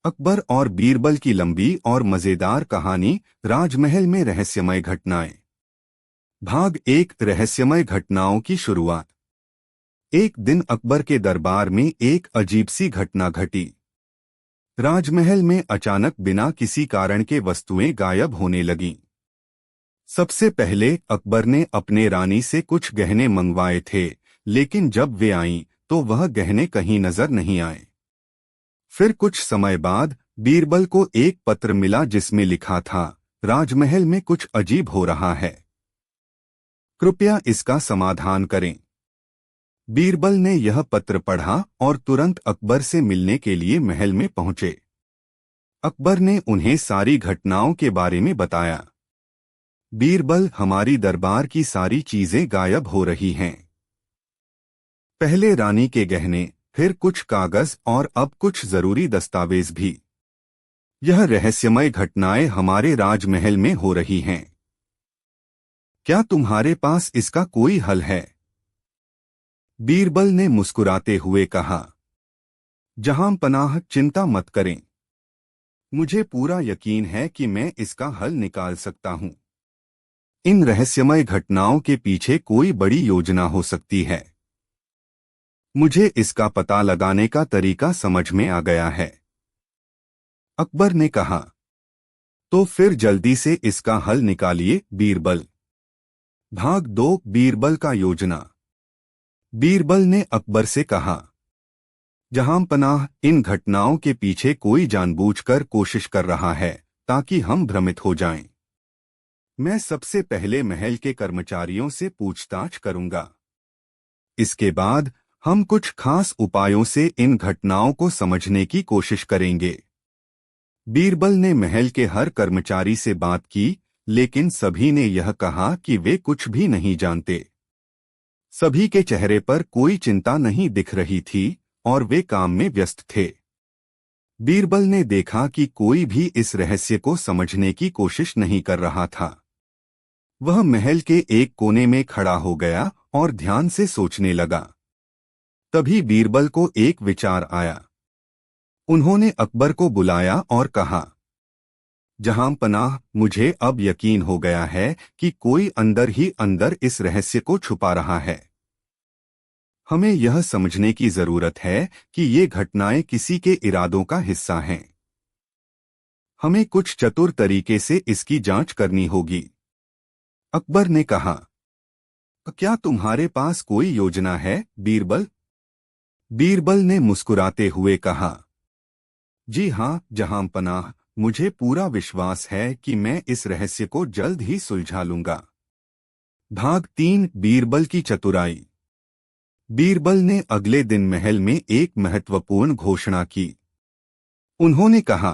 अकबर और बीरबल की लंबी और मजेदार कहानी। राजमहल में रहस्यमय घटनाएं। भाग एक। रहस्यमय घटनाओं की शुरुआत। एक दिन अकबर के दरबार में एक अजीब सी घटना घटी। राजमहल में अचानक बिना किसी कारण के वस्तुएं गायब होने लगीं। सबसे पहले अकबर ने अपने रानी से कुछ गहने मंगवाए थे, लेकिन जब वे आईं तो वह गहने कहीं नजर नहीं आए। फिर कुछ समय बाद बीरबल को एक पत्र मिला जिसमें लिखा था, राजमहल में कुछ अजीब हो रहा है, कृपया इसका समाधान करें। बीरबल ने यह पत्र पढ़ा और तुरंत अकबर से मिलने के लिए महल में पहुंचे। अकबर ने उन्हें सारी घटनाओं के बारे में बताया। बीरबल, हमारी दरबार की सारी चीजें गायब हो रही हैं। पहले रानी के गहने, फिर कुछ कागज और अब कुछ जरूरी दस्तावेज भी। यह रहस्यमय घटनाएं हमारे राजमहल में हो रही हैं। क्या तुम्हारे पास इसका कोई हल है? बीरबल ने मुस्कुराते हुए कहा, जहां पनाह, चिंता मत करें। मुझे पूरा यकीन है कि मैं इसका हल निकाल सकता हूं। इन रहस्यमय घटनाओं के पीछे कोई बड़ी योजना हो सकती है। मुझे इसका पता लगाने का तरीका समझ में आ गया है। अकबर ने कहा, तो फिर जल्दी से इसका हल निकालिए बीरबल। भाग दो। बीरबल का योजना। बीरबल ने अकबर से कहा, जहां पनाह, इन घटनाओं के पीछे कोई जानबूझकर कोशिश कर रहा है ताकि हम भ्रमित हो जाएं। मैं सबसे पहले महल के कर्मचारियों से पूछताछ करूंगा। इसके बाद हम कुछ खास उपायों से इन घटनाओं को समझने की कोशिश करेंगे। बीरबल ने महल के हर कर्मचारी से बात की, लेकिन सभी ने यह कहा कि वे कुछ भी नहीं जानते। सभी के चेहरे पर कोई चिंता नहीं दिख रही थी और वे काम में व्यस्त थे। बीरबल ने देखा कि कोई भी इस रहस्य को समझने की कोशिश नहीं कर रहा था। वह महल के एक कोने में खड़ा हो गया और ध्यान से सोचने लगा। तभी बीरबल को एक विचार आया। उन्होंने अकबर को बुलाया और कहा, जहां पनाह, मुझे अब यकीन हो गया है कि कोई अंदर ही अंदर इस रहस्य को छुपा रहा है। हमें यह समझने की जरूरत है कि ये घटनाएं किसी के इरादों का हिस्सा हैं। हमें कुछ चतुर तरीके से इसकी जांच करनी होगी। अकबर ने कहा, क्या तुम्हारे पास कोई योजना है बीरबल? बीरबल ने मुस्कुराते हुए कहा, जी हाँ जहां पनाह, मुझे पूरा विश्वास है कि मैं इस रहस्य को जल्द ही सुलझा लूंगा। भाग 3। बीरबल की चतुराई। बीरबल ने अगले दिन महल में एक महत्वपूर्ण घोषणा की। उन्होंने कहा,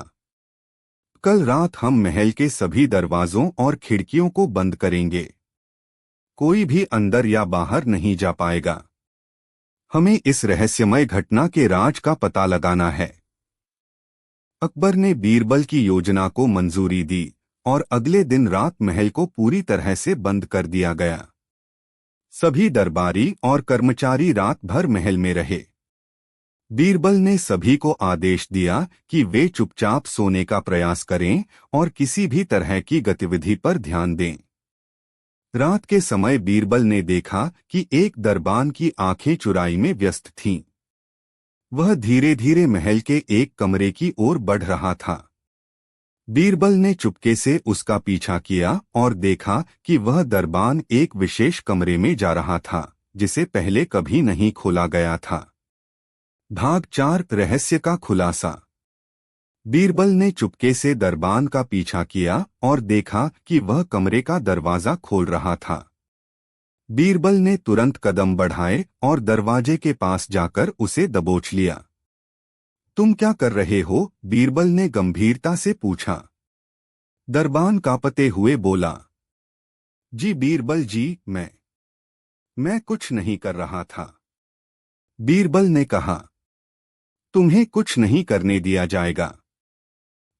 कल रात हम महल के सभी दरवाजों और खिड़कियों को बंद करेंगे। कोई भी अंदर या बाहर नहीं जा पाएगा। हमें इस रहस्यमय घटना के राज का पता लगाना है। अकबर ने बीरबल की योजना को मंजूरी दी और अगले दिन रात महल को पूरी तरह से बंद कर दिया गया। सभी दरबारी और कर्मचारी रात भर महल में रहे। बीरबल ने सभी को आदेश दिया कि वे चुपचाप सोने का प्रयास करें और किसी भी तरह की गतिविधि पर ध्यान दें। रात के समय बीरबल ने देखा कि एक दरबान की आंखें चुराई में व्यस्त थीं। वह धीरे धीरे महल के एक कमरे की ओर बढ़ रहा था। बीरबल ने चुपके से उसका पीछा किया और देखा कि वह दरबान एक विशेष कमरे में जा रहा था, जिसे पहले कभी नहीं खोला गया था। भाग 4। रहस्य का खुलासा। बीरबल ने चुपके से दरबान का पीछा किया और देखा कि वह कमरे का दरवाजा खोल रहा था। बीरबल ने तुरंत कदम बढ़ाए और दरवाजे के पास जाकर उसे दबोच लिया। तुम क्या कर रहे हो? बीरबल ने गंभीरता से पूछा। दरबान कांपते हुए बोला, जी बीरबल जी, मैं कुछ नहीं कर रहा था। बीरबल ने कहा, तुम्हें कुछ नहीं करने दिया जाएगा।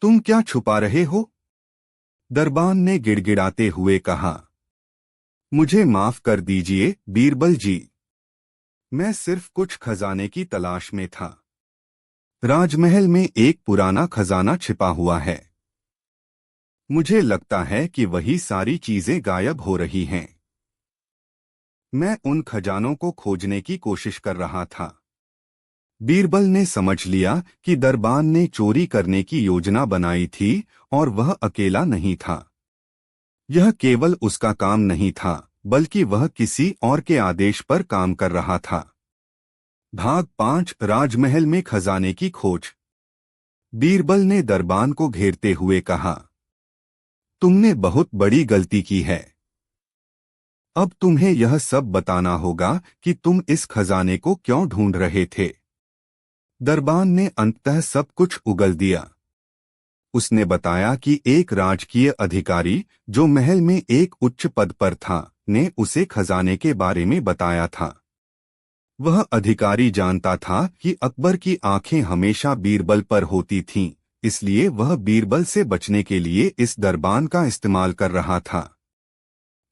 तुम क्या छुपा रहे हो? दरबान ने गिड़गिड़ाते हुए कहा, मुझे माफ कर दीजिए बीरबल जी, मैं सिर्फ कुछ खजाने की तलाश में था। राजमहल में एक पुराना खजाना छिपा हुआ है। मुझे लगता है कि वही सारी चीजें गायब हो रही हैं। मैं उन खजानों को खोजने की कोशिश कर रहा था। बीरबल ने समझ लिया कि दरबान ने चोरी करने की योजना बनाई थी और वह अकेला नहीं था। यह केवल उसका काम नहीं था, बल्कि वह किसी और के आदेश पर काम कर रहा था। भाग 5 राजमहल में खजाने की खोज। बीरबल ने दरबान को घेरते हुए कहा, तुमने बहुत बड़ी गलती की है। अब तुम्हें यह सब बताना होगा कि तुम इस खजाने को क्यों ढूंढ रहे थे। दरबान ने अंततः सब कुछ उगल दिया। उसने बताया कि एक राजकीय अधिकारी, जो महल में एक उच्च पद पर था, ने उसे खजाने के बारे में बताया था। वह अधिकारी जानता था कि अकबर की आंखें हमेशा बीरबल पर होती थीं, इसलिए वह बीरबल से बचने के लिए इस दरबान का इस्तेमाल कर रहा था।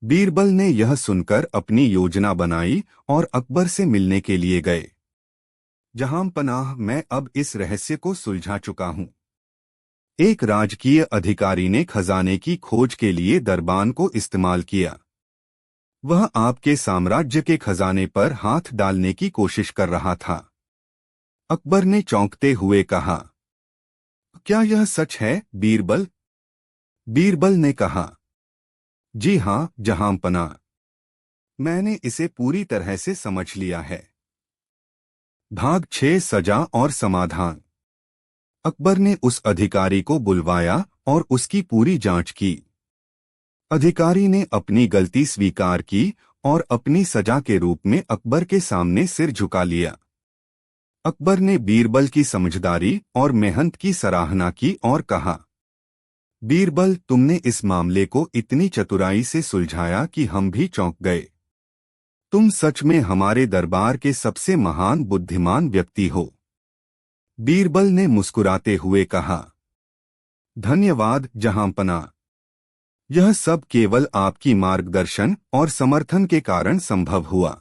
बीरबल ने यह सुनकर अपनी योजना बनाई और अकबर से मिलने के लिए गए। जहांपनाह, मैं अब इस रहस्य को सुलझा चुका हूँ। एक राजकीय अधिकारी ने खजाने की खोज के लिए दरबान को इस्तेमाल किया। वह आपके साम्राज्य के खजाने पर हाथ डालने की कोशिश कर रहा था। अकबर ने चौंकते हुए कहा, क्या यह सच है, बीरबल? बीरबल ने कहा, जी हाँ जहांपनाह, मैंने इसे पूरी तरह से समझ लिया है। भाग 6 सजा और समाधान। अकबर ने उस अधिकारी को बुलवाया और उसकी पूरी जांच की। अधिकारी ने अपनी गलती स्वीकार की और अपनी सजा के रूप में अकबर के सामने सिर झुका लिया। अकबर ने बीरबल की समझदारी और मेहनत की सराहना की और कहा, बीरबल, तुमने इस मामले को इतनी चतुराई से सुलझाया कि हम भी चौंक गए। तुम सच में हमारे दरबार के सबसे महान बुद्धिमान व्यक्ति हो। बीरबल ने मुस्कुराते हुए कहा, धन्यवाद जहांपनाह। यह सब केवल आपकी मार्गदर्शन और समर्थन के कारण संभव हुआ।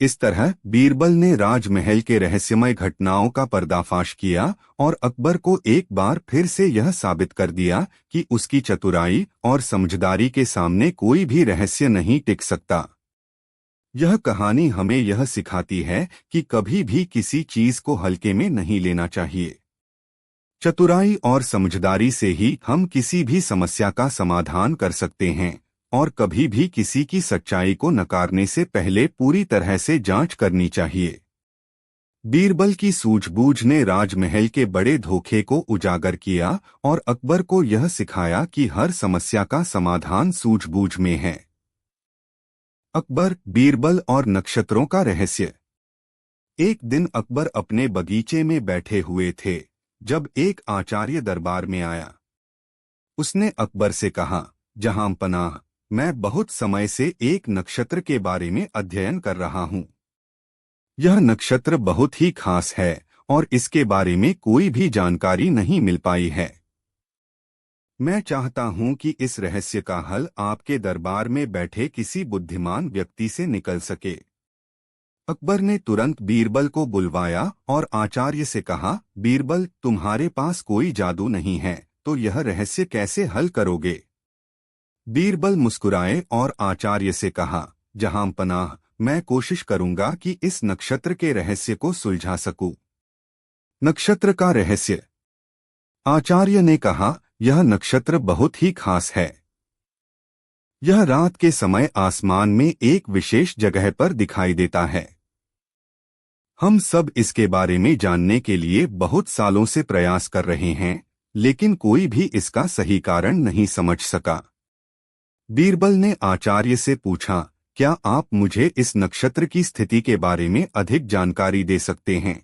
इस तरह बीरबल ने राजमहल के रहस्यमय घटनाओं का पर्दाफाश किया और अकबर को एक बार फिर से यह साबित कर दिया कि उसकी चतुराई और समझदारी के सामने कोई भी रहस्य नहीं टिक सकता। यह कहानी हमें यह सिखाती है कि कभी भी किसी चीज को हल्के में नहीं लेना चाहिए। चतुराई और समझदारी से ही हम किसी भी समस्या का समाधान कर सकते हैं और कभी भी किसी की सच्चाई को नकारने से पहले पूरी तरह से जांच करनी चाहिए। बीरबल की सूझबूझ ने राजमहल के बड़े धोखे को उजागर किया और अकबर को यह सिखाया कि हर समस्या का समाधान सूझबूझ में है। अकबर, बीरबल और नक्षत्रों का रहस्य। एक दिन अकबर अपने बगीचे में बैठे हुए थे जब एक आचार्य दरबार में आया। उसने अकबर से कहा, जहांपनाह, मैं बहुत समय से एक नक्षत्र के बारे में अध्ययन कर रहा हूँ। यह नक्षत्र बहुत ही खास है और इसके बारे में कोई भी जानकारी नहीं मिल पाई है। मैं चाहता हूँ कि इस रहस्य का हल आपके दरबार में बैठे किसी बुद्धिमान व्यक्ति से निकल सके। अकबर ने तुरंत बीरबल को बुलवाया और आचार्य से कहा, बीरबल, तुम्हारे पास कोई जादू नहीं है तो यह रहस्य कैसे हल करोगे? बीरबल मुस्कुराए और आचार्य से कहा, जहांपनाह, मैं कोशिश करूंगा कि इस नक्षत्र के रहस्य को सुलझा सकूं। नक्षत्र का रहस्य। आचार्य ने कहा, यह नक्षत्र बहुत ही खास है। यह रात के समय आसमान में एक विशेष जगह पर दिखाई देता है। हम सब इसके बारे में जानने के लिए बहुत सालों से प्रयास कर रहे हैं, लेकिन कोई भी इसका सही कारण नहीं समझ सका। बीरबल ने आचार्य से पूछा, क्या आप मुझे इस नक्षत्र की स्थिति के बारे में अधिक जानकारी दे सकते हैं?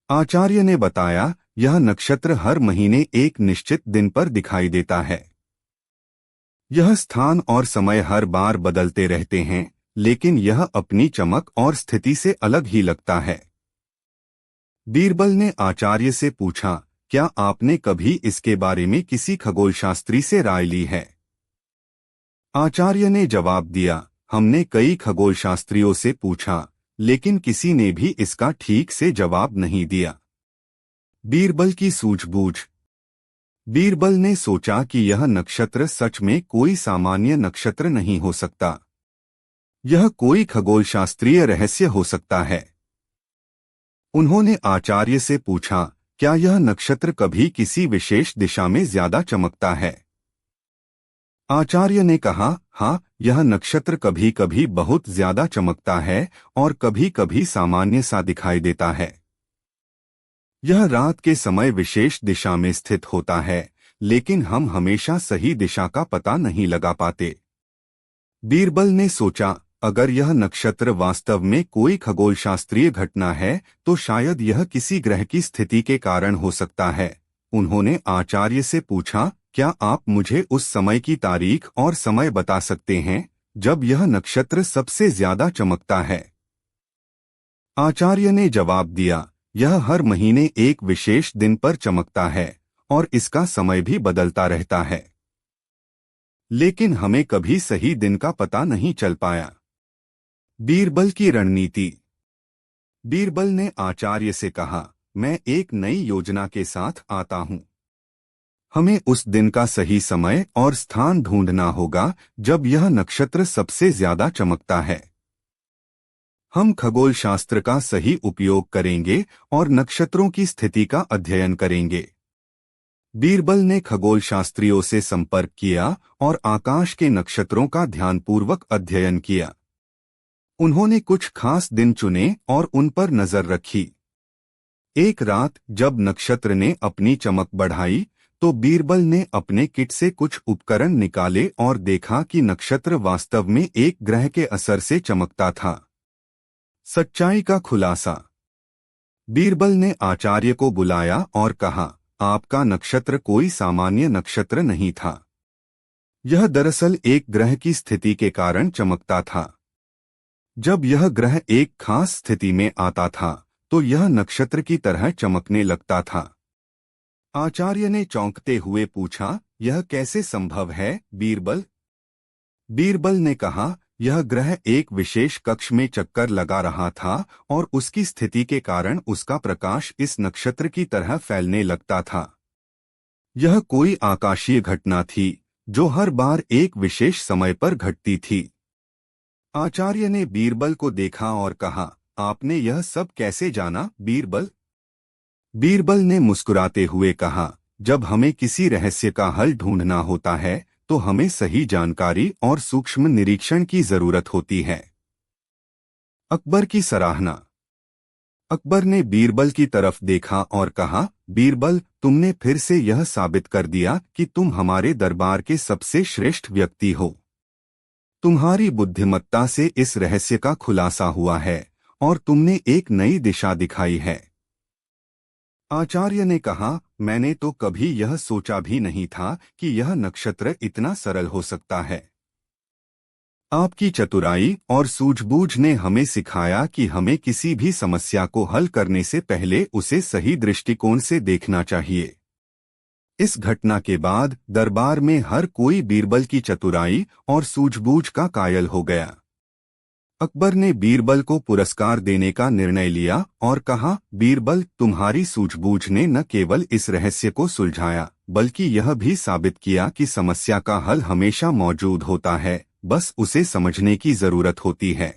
आचार्य ने बताया, यह नक्षत्र हर महीने एक निश्चित दिन पर दिखाई देता है। यह स्थान और समय हर बार बदलते रहते हैं, लेकिन यह अपनी चमक और स्थिति से अलग ही लगता है। बीरबल ने आचार्य से पूछा, क्या आपने कभी इसके बारे में किसी खगोलशास्त्री से राय ली है? आचार्य ने जवाब दिया, हमने कई खगोलशास्त्रियों से पूछा, लेकिन किसी ने भी इसका ठीक से जवाब नहीं दिया। बीरबल की सूझबूझ। बीरबल ने सोचा कि यह नक्षत्र सच में कोई सामान्य नक्षत्र नहीं हो सकता। यह कोई खगोलशास्त्रीय रहस्य हो सकता है। उन्होंने आचार्य से पूछा, क्या यह नक्षत्र कभी किसी विशेष दिशा में ज्यादा चमकता है? आचार्य ने कहा, हाँ, यह नक्षत्र कभी कभी बहुत ज्यादा चमकता है और कभी कभी सामान्य सा दिखाई देता है। यह रात के समय विशेष दिशा में स्थित होता है, लेकिन हम हमेशा सही दिशा का पता नहीं लगा पाते। बीरबल ने सोचा, अगर यह नक्षत्र वास्तव में कोई खगोलशास्त्रीय घटना है तो शायद यह किसी ग्रह की स्थिति के कारण हो सकता है। उन्होंने आचार्य से पूछा, क्या आप मुझे उस समय की तारीख और समय बता सकते हैं जब यह नक्षत्र सबसे ज्यादा चमकता है? आचार्य ने जवाब दिया, यह हर महीने एक विशेष दिन पर चमकता है और इसका समय भी बदलता रहता है, लेकिन हमें कभी सही दिन का पता नहीं चल पाया। बीरबल की रणनीति। बीरबल ने आचार्य से कहा, मैं एक नई योजना के साथ आता हूं। हमें उस दिन का सही समय और स्थान ढूंढना होगा जब यह नक्षत्र सबसे ज्यादा चमकता है। हम खगोलशास्त्र का सही उपयोग करेंगे और नक्षत्रों की स्थिति का अध्ययन करेंगे। बीरबल ने खगोलशास्त्रियों से संपर्क किया और आकाश के नक्षत्रों का ध्यानपूर्वक अध्ययन किया। उन्होंने कुछ खास दिन चुने और उन पर नजर रखी। एक रात जब नक्षत्र ने अपनी चमक बढ़ाई तो बीरबल ने अपने किट से कुछ उपकरण निकाले और देखा कि नक्षत्र वास्तव में एक ग्रह के असर से चमकता था। सच्चाई का खुलासा। बीरबल ने आचार्य को बुलाया और कहा, आपका नक्षत्र कोई सामान्य नक्षत्र नहीं था। यह दरअसल एक ग्रह की स्थिति के कारण चमकता था। जब यह ग्रह एक खास स्थिति में आता था तो यह नक्षत्र की तरह चमकने लगता था। आचार्य ने चौंकते हुए पूछा, यह कैसे संभव है, बीरबल? बीरबल ने कहा, यह ग्रह एक विशेष कक्ष में चक्कर लगा रहा था और उसकी स्थिति के कारण उसका प्रकाश इस नक्षत्र की तरह फैलने लगता था। यह कोई आकाशीय घटना थी जो हर बार एक विशेष समय पर घटती थी। आचार्य ने बीरबल को देखा और कहा, आपने यह सब कैसे जाना, बीरबल? बीरबल ने मुस्कुराते हुए कहा, जब हमें किसी रहस्य का हल ढूंढना होता है तो हमें सही जानकारी और सूक्ष्म निरीक्षण की जरूरत होती है। अकबर की सराहना। अकबर ने बीरबल की तरफ देखा और कहा, बीरबल, तुमने फिर से यह साबित कर दिया कि तुम हमारे दरबार के सबसे श्रेष्ठ व्यक्ति हो। तुम्हारी बुद्धिमत्ता से इस रहस्य का खुलासा हुआ है और तुमने एक नई दिशा दिखाई है। आचार्य ने कहा, मैंने तो कभी यह सोचा भी नहीं था कि यह नक्षत्र इतना सरल हो सकता है। आपकी चतुराई और सूझबूझ ने हमें सिखाया कि हमें किसी भी समस्या को हल करने से पहले उसे सही दृष्टिकोण से देखना चाहिए। इस घटना के बाद दरबार में हर कोई बीरबल की चतुराई और सूझबूझ का कायल हो गया। अकबर ने बीरबल को पुरस्कार देने का निर्णय लिया और कहा, बीरबल, तुम्हारी सूझबूझ ने न केवल इस रहस्य को सुलझाया बल्कि यह भी साबित किया कि समस्या का हल हमेशा मौजूद होता है, बस उसे समझने की जरूरत होती है।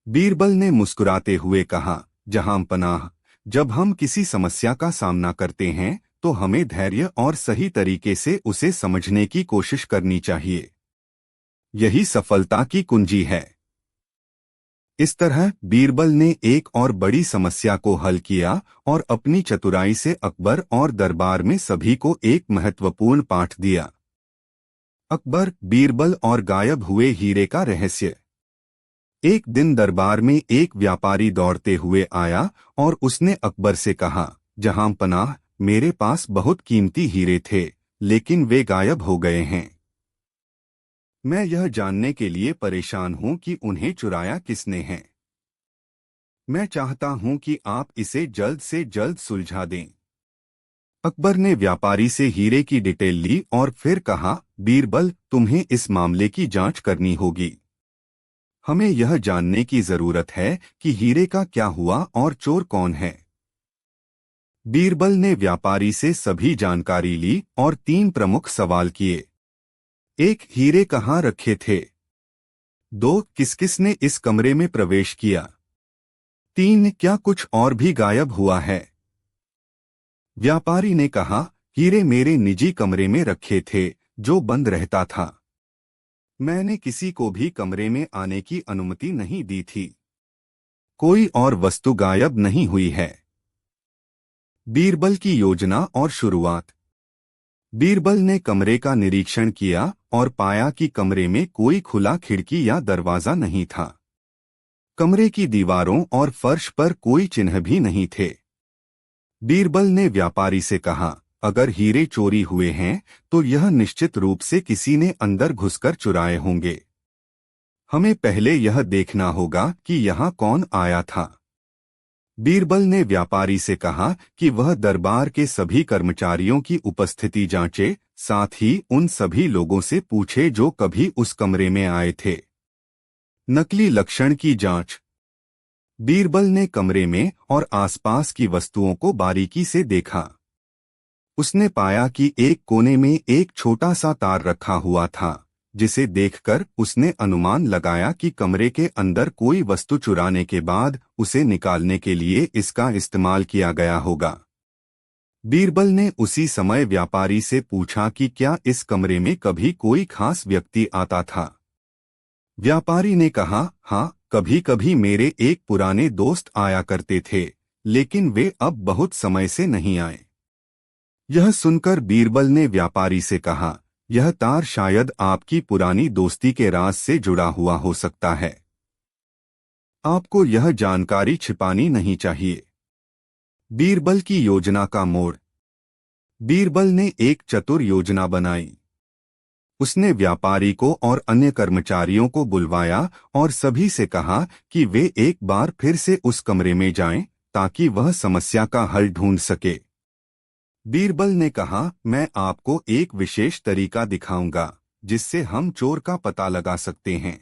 बीरबल ने मुस्कुराते हुए कहा, जहांपनाह, जब हम किसी समस्या का सामना करते हैं तो हमें धैर्य और सही तरीके से उसे समझने की कोशिश करनी चाहिए। यही सफलता की कुंजी है। इस तरह बीरबल ने एक और बड़ी समस्या को हल किया और अपनी चतुराई से अकबर और दरबार में सभी को एक महत्वपूर्ण पाठ दिया। अकबर, बीरबल और गायब हुए हीरे का रहस्य। एक दिन दरबार में एक व्यापारी दौड़ते हुए आया और उसने अकबर से कहा, जहांपनाह, मेरे पास बहुत कीमती हीरे थे लेकिन वे गायब हो गए हैं। मैं यह जानने के लिए परेशान हूं कि उन्हें चुराया किसने है। मैं चाहता हूं कि आप इसे जल्द से जल्द सुलझा दें। अकबर ने व्यापारी से हीरे की डिटेल ली और फिर कहा, बीरबल, तुम्हें इस मामले की जांच करनी होगी। हमें यह जानने की जरूरत है कि हीरे का क्या हुआ और चोर कौन है। बीरबल ने व्यापारी से सभी जानकारी ली और 3 प्रमुख सवाल किए। 1. हीरे कहाँ रखे थे? 2. किस किस ने इस कमरे में प्रवेश किया? 3. क्या कुछ और भी गायब हुआ है? व्यापारी ने कहा, हीरे मेरे निजी कमरे में रखे थे, जो बंद रहता था। मैंने किसी को भी कमरे में आने की अनुमति नहीं दी थी। कोई और वस्तु गायब नहीं हुई है। बीरबल की योजना और शुरुआत। बीरबल ने कमरे का निरीक्षण किया और पाया कि कमरे में कोई खुला खिड़की या दरवाजा नहीं था। कमरे की दीवारों और फर्श पर कोई चिन्ह भी नहीं थे। बीरबल ने व्यापारी से कहा, अगर हीरे चोरी हुए हैं तो यह निश्चित रूप से किसी ने अंदर घुसकर चुराए होंगे। हमें पहले यह देखना होगा कि यहाँ कौन आया था। बीरबल ने व्यापारी से कहा कि वह दरबार के सभी कर्मचारियों की उपस्थिति जांचे, साथ ही उन सभी लोगों से पूछे जो कभी उस कमरे में आए थे। नकली लक्षण की जांच। बीरबल ने कमरे में और आसपास की वस्तुओं को बारीकी से देखा। उसने पाया कि एक कोने में एक छोटा सा तार रखा हुआ था, जिसे देखकर उसने अनुमान लगाया कि कमरे के अंदर कोई वस्तु चुराने के बाद उसे निकालने के लिए इसका इस्तेमाल किया गया होगा। बीरबल ने उसी समय व्यापारी से पूछा कि क्या इस कमरे में कभी कोई खास व्यक्ति आता था। व्यापारी ने कहा, हाँ, कभी कभी मेरे एक पुराने दोस्त आया करते थे, लेकिन वे अब बहुत समय से नहीं आए। यह सुनकर बीरबल ने व्यापारी से कहा, यह तार शायद आपकी पुरानी दोस्ती के राज से जुड़ा हुआ हो सकता है। आपको यह जानकारी छिपानी नहीं चाहिए। बीरबल की योजना का मोड़। बीरबल ने एक चतुर योजना बनाई। उसने व्यापारी को और अन्य कर्मचारियों को बुलवाया और सभी से कहा कि वे एक बार फिर से उस कमरे में जाएं, ताकि वह समस्या का हल ढूंढ सके। बीरबल ने कहा, मैं आपको एक विशेष तरीका दिखाऊंगा, जिससे हम चोर का पता लगा सकते हैं।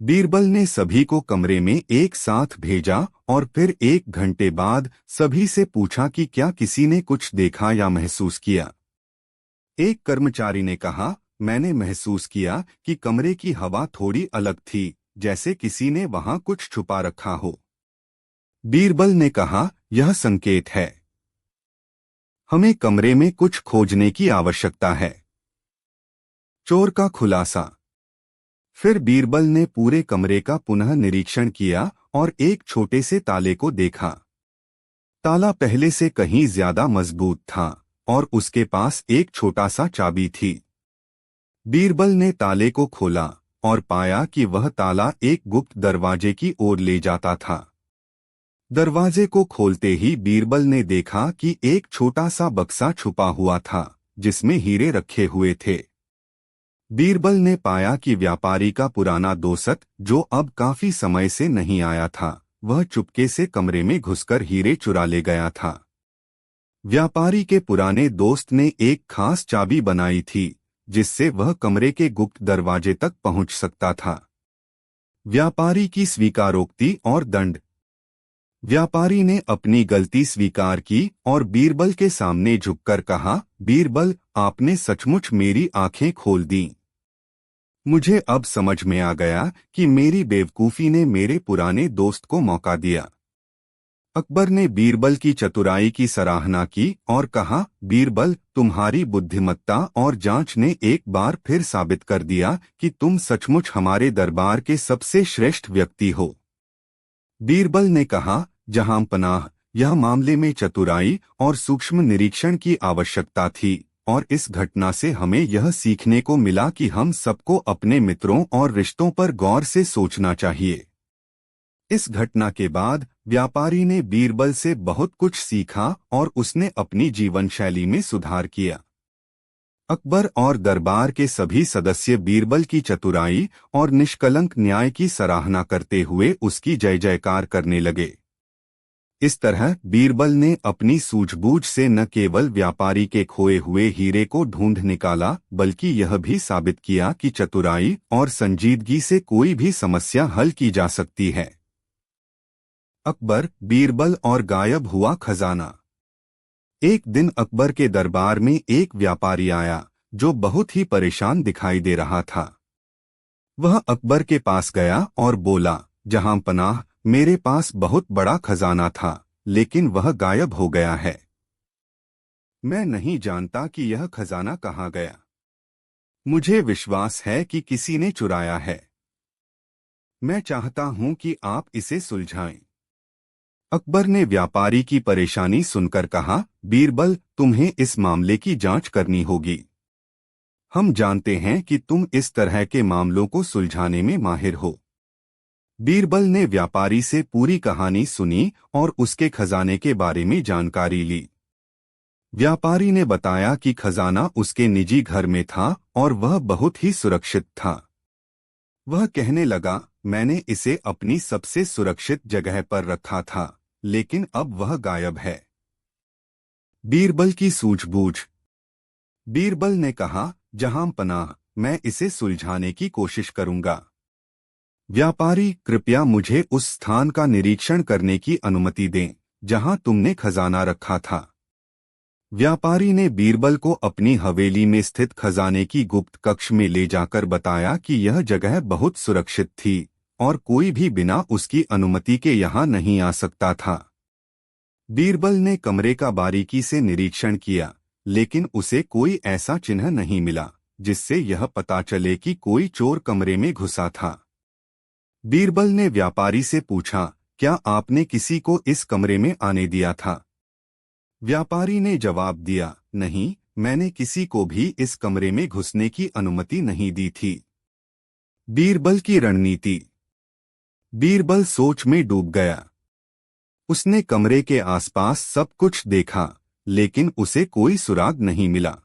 बीरबल ने सभी को कमरे में एक साथ भेजा और फिर 1 घंटे बाद सभी से पूछा कि क्या किसी ने कुछ देखा या महसूस किया। एक कर्मचारी ने कहा, मैंने महसूस किया कि कमरे की हवा थोड़ी अलग थी, जैसे किसी ने वहां कुछ छुपा रखा हो। बीरबल ने कहा, यह संकेत है। हमें कमरे में कुछ खोजने की आवश्यकता है। चोर का खुलासा। फिर बीरबल ने पूरे कमरे का पुनः निरीक्षण किया और एक छोटे से ताले को देखा। ताला पहले से कहीं ज्यादा मजबूत था और उसके पास एक छोटा सा चाबी थी। बीरबल ने ताले को खोला और पाया कि वह ताला एक गुप्त दरवाजे की ओर ले जाता था। दरवाजे को खोलते ही बीरबल ने देखा कि एक छोटा सा बक्सा छुपा हुआ था, जिसमें हीरे रखे हुए थे। बीरबल ने पाया कि व्यापारी का पुराना दोस्त, जो अब काफी समय से नहीं आया था, वह चुपके से कमरे में घुसकर हीरे चुरा ले गया था। व्यापारी के पुराने दोस्त ने एक खास चाबी बनाई थी, जिससे वह कमरे के गुप्त दरवाजे तक पहुंच सकता था। व्यापारी की स्वीकारोक्ति और दंड। व्यापारी ने अपनी गलती स्वीकार की और बीरबल के सामने झुककर कहा, बीरबल, आपने सचमुच मेरी आंखें खोल दी। मुझे अब समझ में आ गया कि मेरी बेवकूफी ने मेरे पुराने दोस्त को मौका दिया। अकबर ने बीरबल की चतुराई की सराहना की और कहा, बीरबल, तुम्हारी बुद्धिमत्ता और जांच ने एक बार फिर साबित कर दिया कि तुम सचमुच हमारे दरबार के सबसे श्रेष्ठ व्यक्ति हो। बीरबल ने कहा, जहां पनाह, यह मामले में चतुराई और सूक्ष्म निरीक्षण की आवश्यकता थी, और इस घटना से हमें यह सीखने को मिला कि हम सबको अपने मित्रों और रिश्तों पर गौर से सोचना चाहिए। इस घटना के बाद व्यापारी ने बीरबल से बहुत कुछ सीखा और उसने अपनी जीवन शैली में सुधार किया। अकबर और दरबार के सभी सदस्य बीरबल की चतुराई और निष्कलंक न्याय की सराहना करते हुए उसकी जय जयकार करने लगे। इस तरह बीरबल ने अपनी सूझबूझ से न केवल व्यापारी के खोए हुए हीरे को ढूंढ निकाला, बल्कि यह भी साबित किया कि चतुराई और संजीदगी से कोई भी समस्या हल की जा सकती है। अकबर, बीरबल और गायब हुआ खजाना। एक दिन अकबर के दरबार में एक व्यापारी आया जो बहुत ही परेशान दिखाई दे रहा था। वह अकबर के पास गया और बोला, जहां पनाह, मेरे पास बहुत बड़ा खजाना था, लेकिन वह गायब हो गया है। मैं नहीं जानता कि यह खजाना कहाँ गया। मुझे विश्वास है कि किसी ने चुराया है। मैं चाहता हूं कि आप इसे सुलझाएं। अकबर ने व्यापारी की परेशानी सुनकर कहा, बीरबल, तुम्हें इस मामले की जांच करनी होगी। हम जानते हैं कि तुम इस तरह के मामलों को सुलझाने में माहिर हो। बीरबल ने व्यापारी से पूरी कहानी सुनी और उसके खजाने के बारे में जानकारी ली। व्यापारी ने बताया कि खजाना उसके निजी घर में था और वह बहुत ही सुरक्षित था। वह कहने लगा, मैंने इसे अपनी सबसे सुरक्षित जगह पर रखा था, लेकिन अब वह गायब है। बीरबल की सूझबूझ। बीरबल ने कहा, जहां पनाह, मैं इसे सुलझाने की कोशिश करूंगा। व्यापारी, कृपया मुझे उस स्थान का निरीक्षण करने की अनुमति दें जहां तुमने खजाना रखा था। व्यापारी ने बीरबल को अपनी हवेली में स्थित खजाने की गुप्त कक्ष में ले जाकर बताया कि यह जगह बहुत सुरक्षित थी और कोई भी बिना उसकी अनुमति के यहाँ नहीं आ सकता था। बीरबल ने कमरे का बारीकी से निरीक्षण किया, लेकिन उसे कोई ऐसा चिन्ह नहीं मिला जिससे यह पता चले कि कोई चोर कमरे में घुसा था। बीरबल ने व्यापारी से पूछा, क्या आपने किसी को इस कमरे में आने दिया था? व्यापारी ने जवाब दिया, नहीं, मैंने किसी को भी इस कमरे में घुसने की अनुमति नहीं दी थी। बीरबल की रणनीति। बीरबल सोच में डूब गया। उसने कमरे के आसपास सब कुछ देखा, लेकिन उसे कोई सुराग नहीं मिला।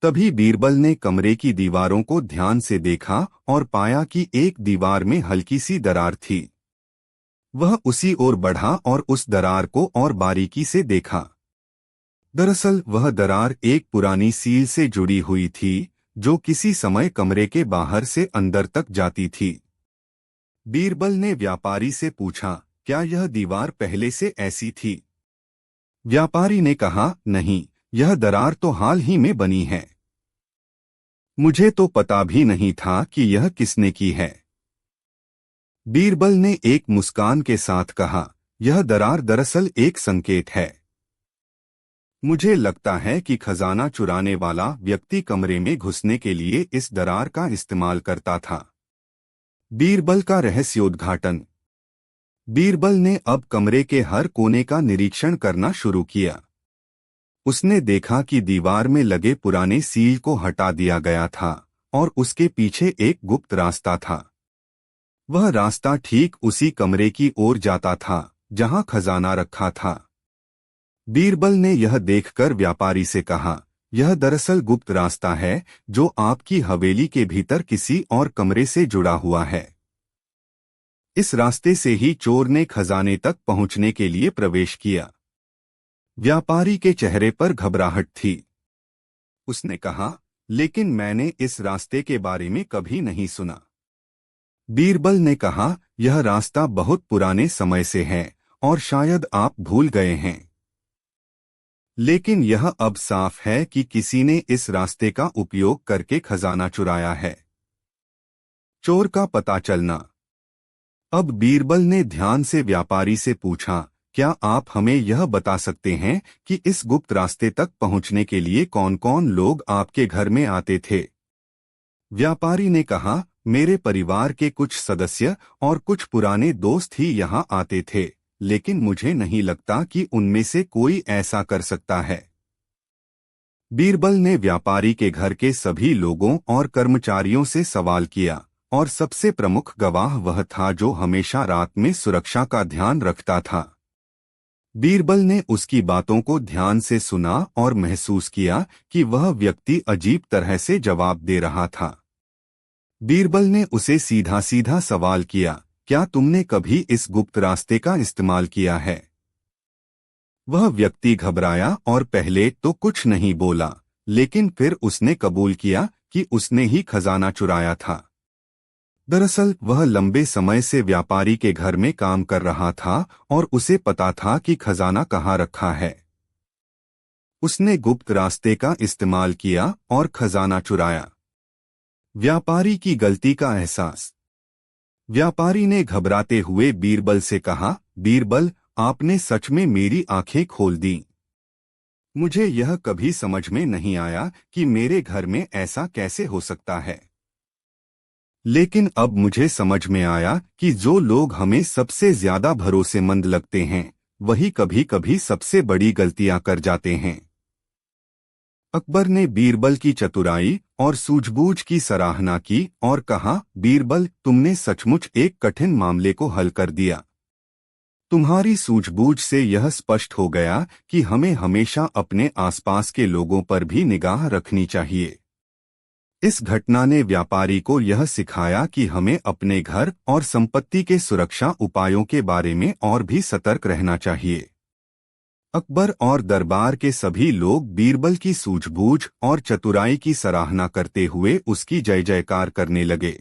तभी बीरबल ने कमरे की दीवारों को ध्यान से देखा और पाया कि एक दीवार में हल्की सी दरार थी। वह उसी ओर बढ़ा और उस दरार को और बारीकी से देखा। दरअसल वह दरार एक पुरानी सील से जुड़ी हुई थी जो किसी समय कमरे के बाहर से अंदर तक जाती थी। बीरबल ने व्यापारी से पूछा, क्या यह दीवार पहले से ऐसी थी? व्यापारी ने कहा, नहीं, यह दरार तो हाल ही में बनी है। मुझे तो पता भी नहीं था कि यह किसने की है। बीरबल ने एक मुस्कान के साथ कहा, यह दरार दरअसल एक संकेत है। मुझे लगता है कि खजाना चुराने वाला व्यक्ति कमरे में घुसने के लिए इस दरार का इस्तेमाल करता था। बीरबल का रहस्योद्घाटन। बीरबल ने अब कमरे के हर कोने का निरीक्षण करना शुरू किया। उसने देखा कि दीवार में लगे पुराने सील को हटा दिया गया था और उसके पीछे एक गुप्त रास्ता था। वह रास्ता ठीक उसी कमरे की ओर जाता था जहां खजाना रखा था। बीरबल ने यह देखकर व्यापारी से कहा, यह दरअसल गुप्त रास्ता है जो आपकी हवेली के भीतर किसी और कमरे से जुड़ा हुआ है। इस रास्ते से ही चोर ने खजाने तक पहुंचने के लिए प्रवेश किया। व्यापारी के चेहरे पर घबराहट थी। उसने कहा, लेकिन मैंने इस रास्ते के बारे में कभी नहीं सुना। बीरबल ने कहा, यह रास्ता बहुत पुराने समय से है और शायद आप भूल गए हैं। लेकिन यह अब साफ है कि किसी ने इस रास्ते का उपयोग करके खजाना चुराया है। चोर का पता चलना। अब बीरबल ने ध्यान से व्यापारी से पूछा, क्या आप हमें यह बता सकते हैं कि इस गुप्त रास्ते तक पहुंचने के लिए कौन कौन लोग आपके घर में आते थे? व्यापारी ने कहा, मेरे परिवार के कुछ सदस्य और कुछ पुराने दोस्त ही यहाँ आते थे, लेकिन मुझे नहीं लगता कि उनमें से कोई ऐसा कर सकता है। बीरबल ने व्यापारी के घर के सभी लोगों और कर्मचारियों से सवाल किया और सबसे प्रमुख गवाह वह था जो हमेशा रात में सुरक्षा का ध्यान रखता था। बीरबल ने उसकी बातों को ध्यान से सुना और महसूस किया कि वह व्यक्ति अजीब तरह से जवाब दे रहा था। बीरबल ने उसे सीधा सीधा सवाल किया, क्या तुमने कभी इस गुप्त रास्ते का इस्तेमाल किया है? वह व्यक्ति घबराया और पहले तो कुछ नहीं बोला, लेकिन फिर उसने कबूल किया कि उसने ही खजाना चुराया था। दरअसल वह लंबे समय से व्यापारी के घर में काम कर रहा था और उसे पता था कि खजाना कहाँ रखा है। उसने गुप्त रास्ते का इस्तेमाल किया और खजाना चुराया। व्यापारी की गलती का एहसास। व्यापारी ने घबराते हुए बीरबल से कहा, बीरबल, आपने सच में मेरी आंखें खोल दी। मुझे यह कभी समझ में नहीं आया कि मेरे घर में ऐसा कैसे हो सकता है। लेकिन अब मुझे समझ में आया कि जो लोग हमें सबसे ज्यादा भरोसेमंद लगते हैं, वही कभी कभी सबसे बड़ी गलतियां कर जाते हैं। अकबर ने बीरबल की चतुराई और सूझबूझ की सराहना की और कहा, बीरबल, तुमने सचमुच एक कठिन मामले को हल कर दिया। तुम्हारी सूझबूझ से यह स्पष्ट हो गया कि हमें हमेशा अपने आसपास के लोगों पर भी निगाह रखनी चाहिए। इस घटना ने व्यापारी को यह सिखाया कि हमें अपने घर और संपत्ति के सुरक्षा उपायों के बारे में और भी सतर्क रहना चाहिए। अकबर और दरबार के सभी लोग बीरबल की सूझबूझ और चतुराई की सराहना करते हुए उसकी जय जयकार करने लगे।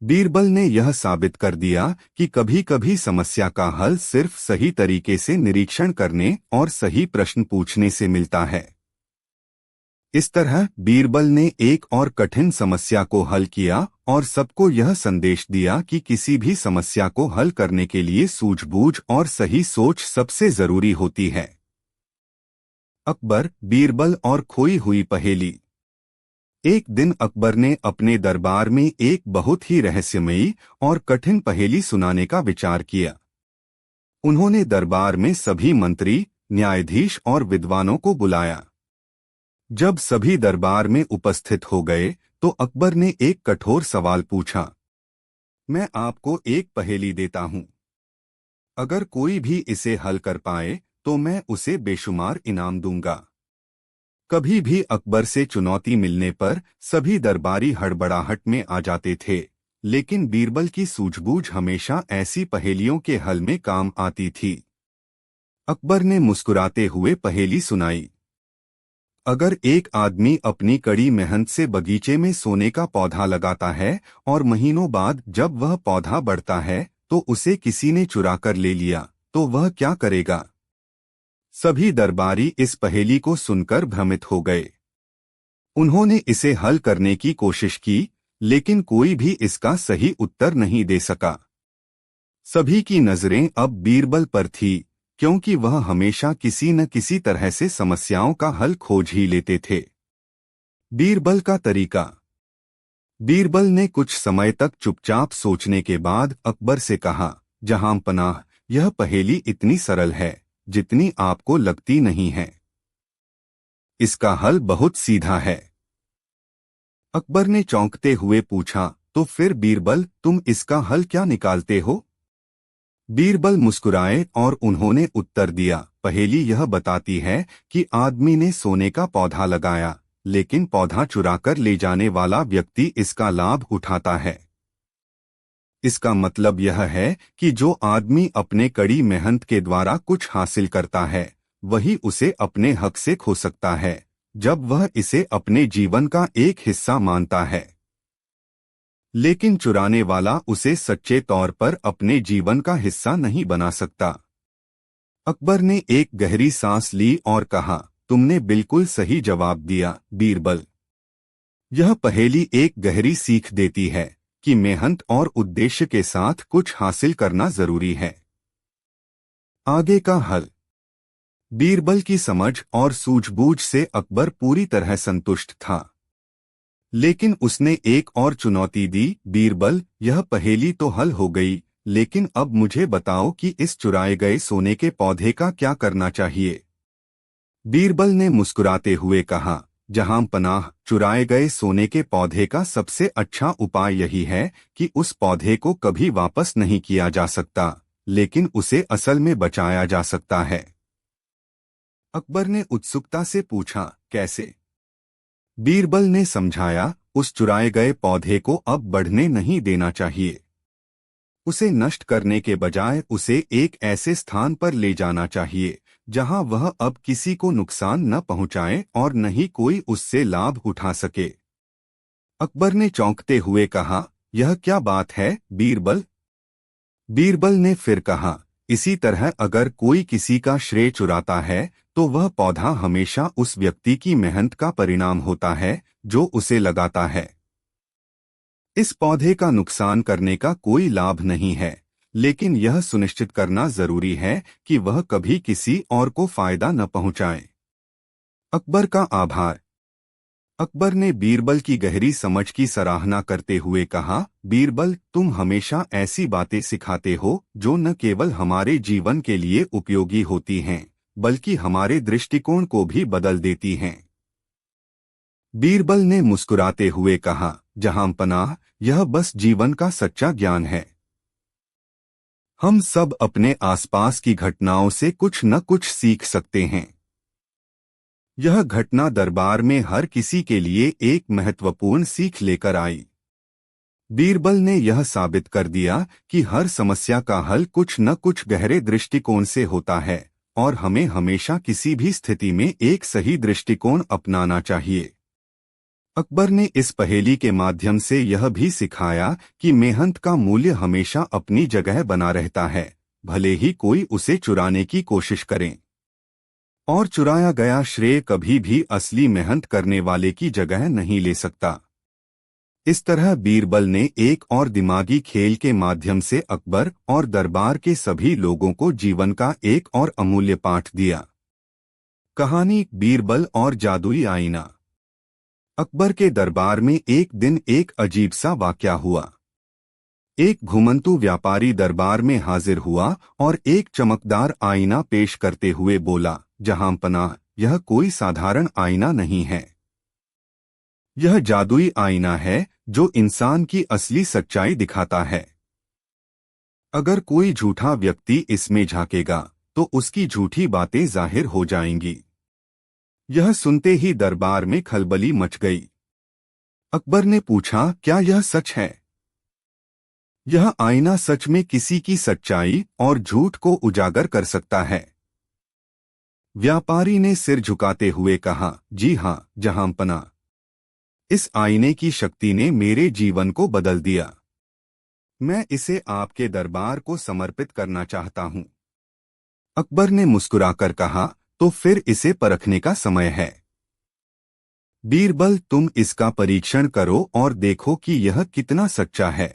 बीरबल ने यह साबित कर दिया कि कभी कभी समस्या का हल सिर्फ सही तरीके से निरीक्षण करने और सही प्रश्न पूछने से मिलता है। इस तरह बीरबल ने एक और कठिन समस्या को हल किया और सबको यह संदेश दिया कि किसी भी समस्या को हल करने के लिए सूझबूझ और सही सोच सबसे जरूरी होती है। अकबर, बीरबल और खोई हुई पहेली। एक दिन अकबर ने अपने दरबार में एक बहुत ही रहस्यमयी और कठिन पहेली सुनाने का विचार किया। उन्होंने दरबार में सभी मंत्री, न्यायाधीश और विद्वानों को बुलाया। जब सभी दरबार में उपस्थित हो गए तो अकबर ने एक कठोर सवाल पूछा, मैं आपको एक पहेली देता हूं। अगर कोई भी इसे हल कर पाए तो मैं उसे बेशुमार इनाम दूंगा। कभी भी अकबर से चुनौती मिलने पर सभी दरबारी हड़बड़ाहट में आ जाते थे, लेकिन बीरबल की सूझबूझ हमेशा ऐसी पहेलियों के हल में काम आती थी। अकबर ने मुस्कुराते हुए पहेली सुनाई। अगर एक आदमी अपनी कड़ी मेहनत से बगीचे में सोने का पौधा लगाता है और महीनों बाद जब वह पौधा बढ़ता है तो उसे किसी ने चुरा कर ले लिया, तो वह क्या करेगा? सभी दरबारी इस पहेली को सुनकर भ्रमित हो गए। उन्होंने इसे हल करने की कोशिश की, लेकिन कोई भी इसका सही उत्तर नहीं दे सका। सभी की नजरें अब बीरबल पर थी, क्योंकि वह हमेशा किसी न किसी तरह से समस्याओं का हल खोज ही लेते थे। बीरबल का तरीका। बीरबल ने कुछ समय तक चुपचाप सोचने के बाद अकबर से कहा, जहां पनाह, यह पहेली इतनी सरल है जितनी आपको लगती नहीं है। इसका हल बहुत सीधा है। अकबर ने चौंकते हुए पूछा, तो फिर बीरबल, तुम इसका हल क्या निकालते हो? बीरबल मुस्कुराए और उन्होंने उत्तर दिया, पहेली यह बताती है कि आदमी ने सोने का पौधा लगाया, लेकिन पौधा चुराकर ले जाने वाला व्यक्ति इसका लाभ उठाता है। इसका मतलब यह है कि जो आदमी अपने कड़ी मेहनत के द्वारा कुछ हासिल करता है, वही उसे अपने हक से खो सकता है, जब वह इसे अपने जीवन का एक हिस्सा मानता है। लेकिन चुराने वाला उसे सच्चे तौर पर अपने जीवन का हिस्सा नहीं बना सकता। अकबर ने एक गहरी सांस ली और कहा, तुमने बिल्कुल सही जवाब दिया, बीरबल। यह पहेली एक गहरी सीख देती है कि मेहनत और उद्देश्य के साथ कुछ हासिल करना जरूरी है। आगे का हल। बीरबल की समझ और सूझबूझ से अकबर पूरी तरह संतुष्ट था, लेकिन उसने एक और चुनौती दी, बीरबल, यह पहेली तो हल हो गई, लेकिन अब मुझे बताओ कि इस चुराए गए सोने के पौधे का क्या करना चाहिए। बीरबल ने मुस्कुराते हुए कहा, जहां पनाह, चुराए गए सोने के पौधे का सबसे अच्छा उपाय यही है कि उस पौधे को कभी वापस नहीं किया जा सकता, लेकिन उसे असल में बचाया जा सकता है। अकबर ने उत्सुकता से पूछा, कैसे? बीरबल ने समझाया, उस चुराए गए पौधे को अब बढ़ने नहीं देना चाहिए। उसे नष्ट करने के बजाय उसे एक ऐसे स्थान पर ले जाना चाहिए जहां वह अब किसी को नुकसान न पहुंचाए और न ही कोई उससे लाभ उठा सके। अकबर ने चौंकते हुए कहा, यह क्या बात है बीरबल? बीरबल ने फिर कहा, इसी तरह अगर कोई किसी का श्रेय चुराता है तो वह पौधा हमेशा उस व्यक्ति की मेहनत का परिणाम होता है जो उसे लगाता है। इस पौधे का नुकसान करने का कोई लाभ नहीं है, लेकिन यह सुनिश्चित करना जरूरी है कि वह कभी किसी और को फायदा न पहुंचाए। अकबर का आभार। अकबर ने बीरबल की गहरी समझ की सराहना करते हुए कहा, बीरबल, तुम हमेशा ऐसी बातें सिखाते हो जो न केवल हमारे जीवन के लिए उपयोगी होती हैं, बल्कि हमारे दृष्टिकोण को भी बदल देती हैं। बीरबल ने मुस्कुराते हुए कहा, जहांपनाह, यह बस जीवन का सच्चा ज्ञान है। हम सब अपने आसपास की घटनाओं से कुछ न कुछ सीख सकते हैं। यह घटना दरबार में हर किसी के लिए एक महत्वपूर्ण सीख लेकर आई। बीरबल ने यह साबित कर दिया कि हर समस्या का हल कुछ न कुछ गहरे दृष्टिकोण से होता है और हमें हमेशा किसी भी स्थिति में एक सही दृष्टिकोण अपनाना चाहिए। अकबर ने इस पहेली के माध्यम से यह भी सिखाया कि मेहनत का मूल्य हमेशा अपनी जगह बना रहता है, भले ही कोई उसे चुराने की कोशिश करे। और चुराया गया श्रेय कभी भी असली मेहनत करने वाले की जगह नहीं ले सकता। इस तरह बीरबल ने एक और दिमागी खेल के माध्यम से अकबर और दरबार के सभी लोगों को जीवन का एक और अमूल्य पाठ दिया। कहानी बीरबल और जादुई आईना। अकबर के दरबार में एक दिन एक अजीब सा वाकया हुआ। एक घुमंतू व्यापारी दरबार में हाजिर हुआ और एक चमकदार आईना पेश करते हुए बोला, जहांपनाह, यह कोई साधारण आईना नहीं है। यह जादुई आईना है जो इंसान की असली सच्चाई दिखाता है। अगर कोई झूठा व्यक्ति इसमें झांकेगा तो उसकी झूठी बातें जाहिर हो जाएंगी। यह सुनते ही दरबार में खलबली मच गई। अकबर ने पूछा, क्या यह सच है? यह आईना सच में किसी की सच्चाई और झूठ को उजागर कर सकता है? व्यापारी ने सिर झुकाते हुए कहा, जी हां, जहांपनाह। इस आईने की शक्ति ने मेरे जीवन को बदल दिया। मैं इसे आपके दरबार को समर्पित करना चाहता हूं। अकबर ने मुस्कुराकर कहा, तो फिर इसे परखने का समय है। बीरबल, तुम इसका परीक्षण करो और देखो कि यह कितना सच्चा है।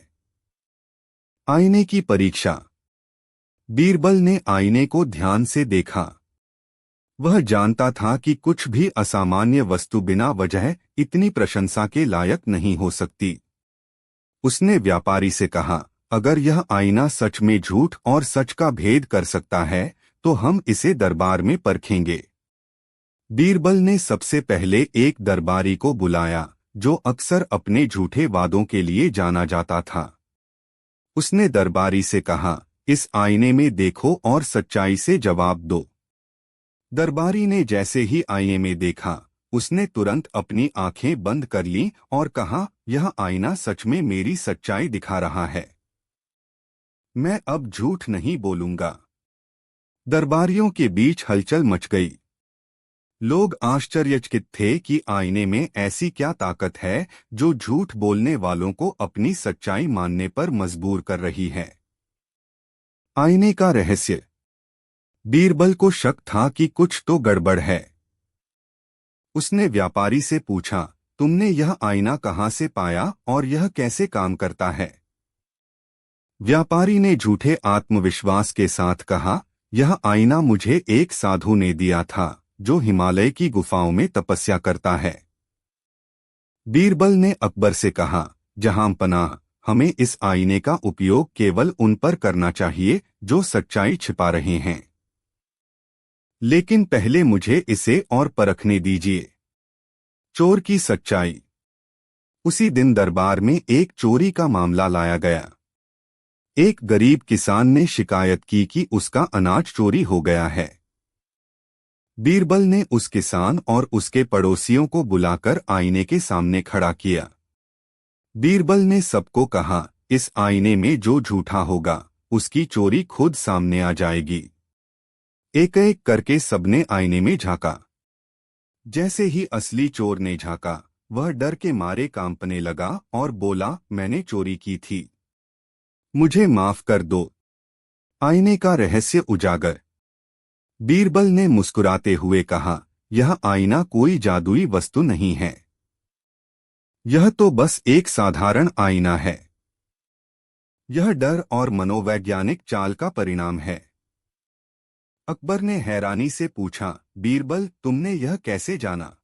आईने की परीक्षा। बीरबल ने आईने को ध्यान से देखा। वह जानता था कि कुछ भी असामान्य वस्तु बिना वजह इतनी प्रशंसा के लायक नहीं हो सकती। उसने व्यापारी से कहा, अगर यह आईना सच में झूठ और सच का भेद कर सकता है तो हम इसे दरबार में परखेंगे। बीरबल ने सबसे पहले एक दरबारी को बुलाया जो अक्सर अपने झूठे वादों के लिए जाना जाता था। उसने दरबारी से कहा, इस आईने में देखो और सच्चाई से जवाब दो। दरबारी ने जैसे ही आईने में देखा, उसने तुरंत अपनी आंखें बंद कर लीं और कहा, यह आईना सच में मेरी सच्चाई दिखा रहा है। मैं अब झूठ नहीं बोलूंगा। दरबारियों के बीच हलचल मच गई। लोग आश्चर्यचकित थे कि आईने में ऐसी क्या ताकत है जो झूठ बोलने वालों को अपनी सच्चाई मानने पर मजबूर कर रही है। आईने का रहस्य। बीरबल को शक था कि कुछ तो गड़बड़ है। उसने व्यापारी से पूछा, तुमने यह आईना कहां से पाया और यह कैसे काम करता है? व्यापारी ने झूठे आत्मविश्वास के साथ कहा, यह आईना मुझे एक साधु ने दिया था जो हिमालय की गुफाओं में तपस्या करता है। बीरबल ने अकबर से कहा, जहांपनाह, हमें इस आईने का उपयोग केवल उन पर करना चाहिए जो सच्चाई छिपा रहे हैं। लेकिन पहले मुझे इसे और परखने दीजिए। चोर की सच्चाई। उसी दिन दरबार में एक चोरी का मामला लाया गया। एक गरीब किसान ने शिकायत की कि उसका अनाज चोरी हो गया है। बीरबल ने उस किसान और उसके पड़ोसियों को बुलाकर आईने के सामने खड़ा किया। बीरबल ने सबको कहा, इस आईने में जो झूठा होगा उसकी चोरी खुद सामने आ जाएगी। एक एक करके सबने आईने में झांका। जैसे ही असली चोर ने झांका, वह डर के मारे कांपने लगा और बोला, मैंने चोरी की थी, मुझे माफ कर दो। आईने का रहस्य उजागर। बीरबल ने मुस्कुराते हुए कहा, यह आईना कोई जादुई वस्तु नहीं है। यह तो बस एक साधारण आईना है। यह डर और मनोवैज्ञानिक चाल का परिणाम है। अकबर ने हैरानी से पूछा, बीरबल, तुमने यह कैसे जाना?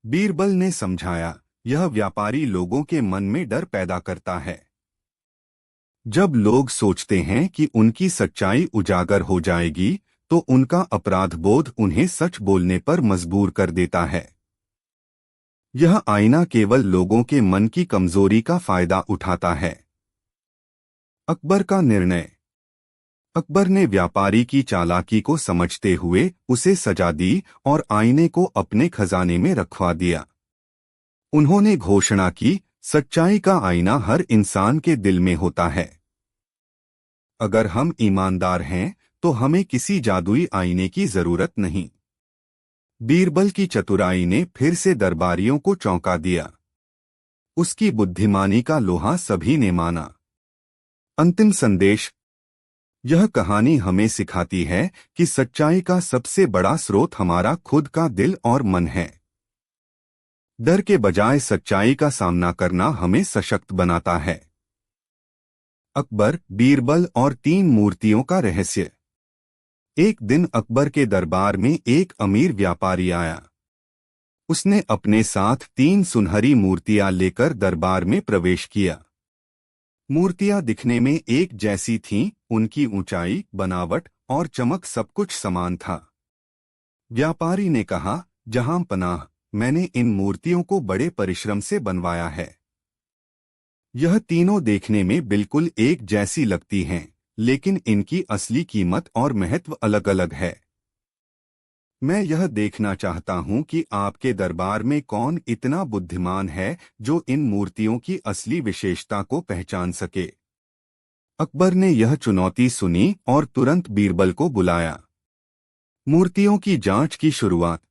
बीरबल ने समझाया, यह व्यापारी लोगों के मन में डर पैदा करता है। जब लोग सोचते हैं कि उनकी सच्चाई उजागर हो जाएगी, तो उनका अपराध बोध उन्हें सच बोलने पर मजबूर कर देता है। यह आईना केवल लोगों के मन की कमजोरी का फायदा उठाता है। अकबर का निर्णय। अकबर ने व्यापारी की चालाकी को समझते हुए उसे सजा दी और आईने को अपने खजाने में रखवा दिया। उन्होंने घोषणा की, सच्चाई का आईना हर इंसान के दिल में होता है। अगर हम ईमानदार हैं, तो हमें किसी जादुई आईने की जरूरत नहीं। बीरबल की चतुराई ने फिर से दरबारियों को चौंका दिया। उसकी बुद्धिमानी का लोहा सभी ने माना। अंतिम संदेश। यह कहानी हमें सिखाती है कि सच्चाई का सबसे बड़ा स्रोत हमारा खुद का दिल और मन है। डर के बजाय सच्चाई का सामना करना हमें सशक्त बनाता है। अकबर, बीरबल और 3 मूर्तियों का रहस्य। एक दिन अकबर के दरबार में एक अमीर व्यापारी आया। उसने अपने साथ 3 सुनहरी मूर्तियां लेकर दरबार में प्रवेश किया। मूर्तियां दिखने में एक जैसी थीं, उनकी ऊंचाई, बनावट और चमक सब कुछ समान था। व्यापारी ने कहा, जहां पनाह, मैंने इन मूर्तियों को बड़े परिश्रम से बनवाया है। यह तीनों देखने में बिल्कुल एक जैसी लगती हैं, लेकिन इनकी असली कीमत और महत्व अलग अलग है। मैं यह देखना चाहता हूं कि आपके दरबार में कौन इतना बुद्धिमान है जो इन मूर्तियों की असली विशेषता को पहचान सके। अकबर ने यह चुनौती सुनी और तुरंत बीरबल को बुलाया। मूर्तियों की जांच की शुरुआत।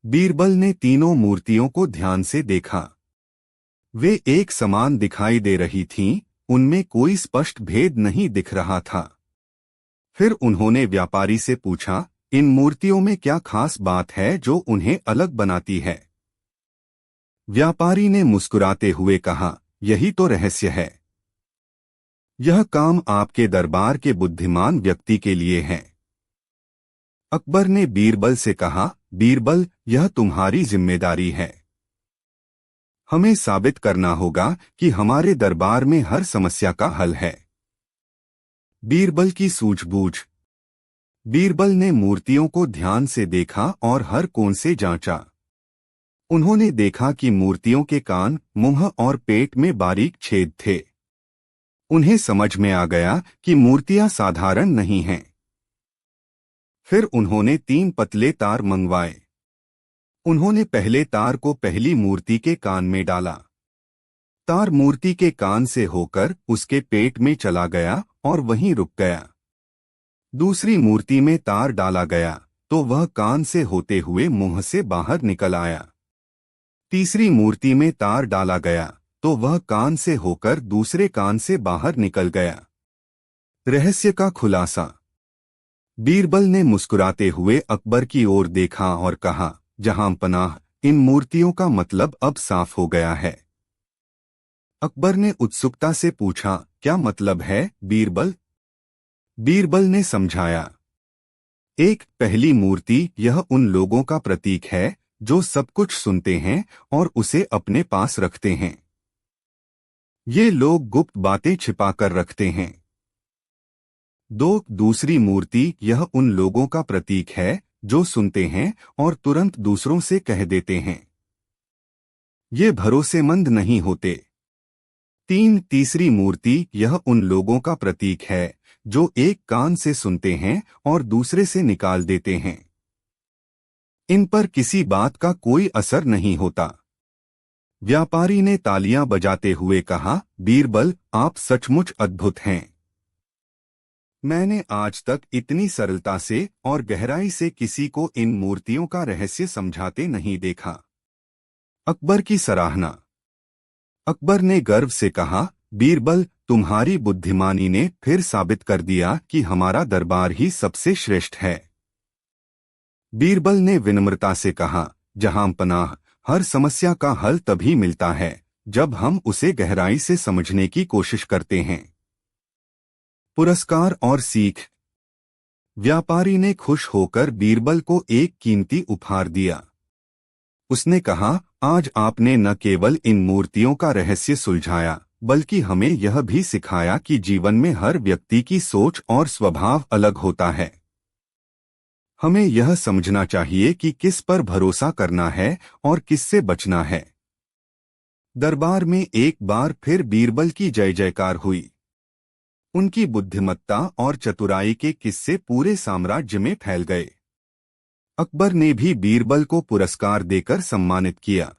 बीरबल ने तीनों मूर्तियों को ध्यान से देखा। वे एक समान दिखाई दे रही थीं, उनमें कोई स्पष्ट भेद नहीं दिख रहा था। फिर उन्होंने व्यापारी से पूछा, इन मूर्तियों में क्या खास बात है जो उन्हें अलग बनाती है? व्यापारी ने मुस्कुराते हुए कहा, यही तो रहस्य है। यह काम आपके दरबार के बुद्धिमान व्यक्ति के लिए है। अकबर ने बीरबल से कहा, बीरबल, यह तुम्हारी जिम्मेदारी है। हमें साबित करना होगा कि हमारे दरबार में हर समस्या का हल है। बीरबल की सूझबूझ। बीरबल ने मूर्तियों को ध्यान से देखा और हर कोण से जांचा। उन्होंने देखा कि मूर्तियों के कान, मुंह और पेट में बारीक छेद थे। उन्हें समझ में आ गया कि मूर्तियां साधारण नहीं हैं। फिर उन्होंने 3 पतले तार मंगवाए। उन्होंने पहले तार को पहली मूर्ति के कान में डाला। तार मूर्ति के कान से होकर उसके पेट में चला गया और वहीं रुक गया। दूसरी मूर्ति में तार डाला गया तो वह कान से होते हुए मुंह से बाहर निकल आया। तीसरी मूर्ति में तार डाला गया तो वह कान से होकर दूसरे कान से बाहर निकल गया। रहस्य का खुलासा। बीरबल ने मुस्कुराते हुए अकबर की ओर देखा और कहा, जहां पनाह, इन मूर्तियों का मतलब अब साफ हो गया है। अकबर ने उत्सुकता से पूछा, क्या मतलब है, बीरबल? बीरबल ने समझाया। एक, पहली मूर्ति, यह उन लोगों का प्रतीक है जो सब कुछ सुनते हैं और उसे अपने पास रखते हैं। ये लोग गुप्त बातें छिपा कर रखते हैं। 2, दूसरी मूर्ति, यह उन लोगों का प्रतीक है जो सुनते हैं और तुरंत दूसरों से कह देते हैं। ये भरोसेमंद नहीं होते। 3, तीसरी मूर्ति, यह उन लोगों का प्रतीक है जो एक कान से सुनते हैं और दूसरे से निकाल देते हैं। इन पर किसी बात का कोई असर नहीं होता। व्यापारी ने तालियां बजाते हुए कहा, बीरबल, आप सचमुच अद्भुत हैं। मैंने आज तक इतनी सरलता से और गहराई से किसी को इन मूर्तियों का रहस्य समझाते नहीं देखा। अकबर की सराहना। अकबर ने गर्व से कहा, बीरबल, तुम्हारी बुद्धिमानी ने फिर साबित कर दिया कि हमारा दरबार ही सबसे श्रेष्ठ है। बीरबल ने विनम्रता से कहा, जहां पनाह, हर समस्या का हल तभी मिलता है जब हम उसे गहराई से समझने की कोशिश करते हैं। पुरस्कार और सीख। व्यापारी ने खुश होकर बीरबल को एक कीमती उपहार दिया। उसने कहा, आज आपने न केवल इन मूर्तियों का रहस्य सुलझाया, बल्कि हमें यह भी सिखाया कि जीवन में हर व्यक्ति की सोच और स्वभाव अलग होता है। हमें यह समझना चाहिए कि किस पर भरोसा करना है और किससे बचना है। दरबार में एक बार फिर बीरबल की जय जयकार हुई। उनकी बुद्धिमत्ता और चतुराई के किस्से पूरे साम्राज्य में फैल गए। अकबर ने भी बीरबल को पुरस्कार देकर सम्मानित किया।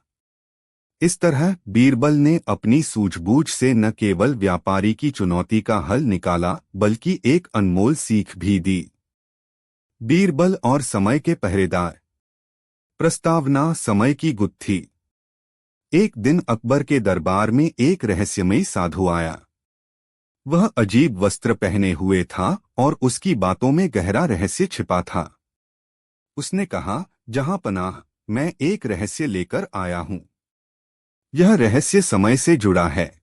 इस तरह बीरबल ने अपनी सूझबूझ से न केवल व्यापारी की चुनौती का हल निकाला, बल्कि एक अनमोल सीख भी दी। बीरबल और समय के पहरेदार। प्रस्तावना, समय की गुत्थी। एक दिन अकबर के दरबार में एक रहस्यमयी साधु आया। वह अजीब वस्त्र पहने हुए था और उसकी बातों में गहरा रहस्य छिपा था। उसने कहा, जहां पनाह, मैं एक रहस्य लेकर आया हूं। यह रहस्य समय से जुड़ा है।